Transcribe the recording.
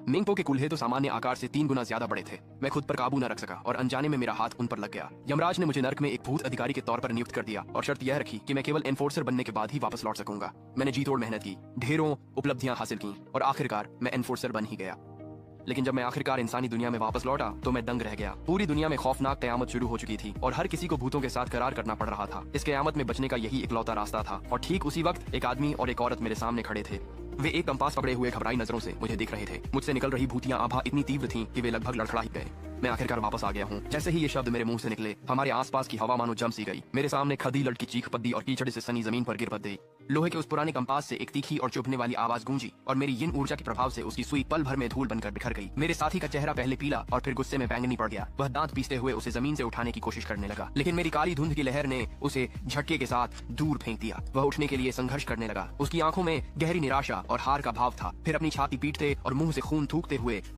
मिंगपो के कुल्हे तो सामान्य आकार से 3 गुना ज्यादा बड़े थे। मैं खुद पर काबू न रख सका और अनजाने में मेरा हाथ उन पर लग गया। यमराज ने मुझे नर्क में एक भूत अधिकारी के तौर पर नियुक्त कर दिया और शर्त यह रखी कि मैं केवल एनफोर्सर बनने के बाद ही वापस लौट सकूंगा। मैंने जी तोड़ मेहनत की, ढेरों उपलब्धियां हासिल की और आखिरकार मैं एनफोर्सर बन ही गया। लेकिन जब मैं आखिरकार इंसानी दुनिया में वापस लौटा तो मैं दंग रह गया। पूरी दुनिया में खौफनाक कयामत शुरू हो चुकी थी और हर किसी को भूतों के साथ करार करना पड़ रहा था। इस कयामत में बचने का यही इकलौता रास्ता था और ठीक उसी वक्त एक आदमी और एक औरत मेरे सामने खड़े थे। वे एक कंपास पकड़े हुए घबराई नजरों से मुझे देख रहे थे। मुझसे निकल रही भूतियां आभा इतनी तीव्र थीं कि वे लगभग लड़खड़ा ही गए। मैं आखिरकार वापस आ गया हूँ। जैसे ही ये शब्द मेरे मुंह से निकले, हमारे आसपास की हवा मानो जम सी गई। मेरे सामने खदी लड़की चीख पद्दी और कीचड़ से सनी जमीन पर गिर पड़ गई। लोहे के उस पुराने कंपास से एक तीखी और चुभने वाली आवाज गूंजी और मेरी यिन ऊर्जा के प्रभाव से उसकी सुई पल भर में धूल बनकर बिखर गई। मेरे साथी का चेहरा पहले पीला और फिर गुस्से में बैंगनी पड़ गया। वह दांत पीसते हुए उसे जमीन से उठाने की कोशिश करने लगा, लेकिन मेरी काली धुंध की लहर ने उसे झटके के साथ दूर फेंक दिया। वह उठने के लिए संघर्ष करने लगा। उसकी आंखों में गहरी निराशा और हार का भाव था। फिर अपनी छाती पीटते और मुंह से खून थूकते हुए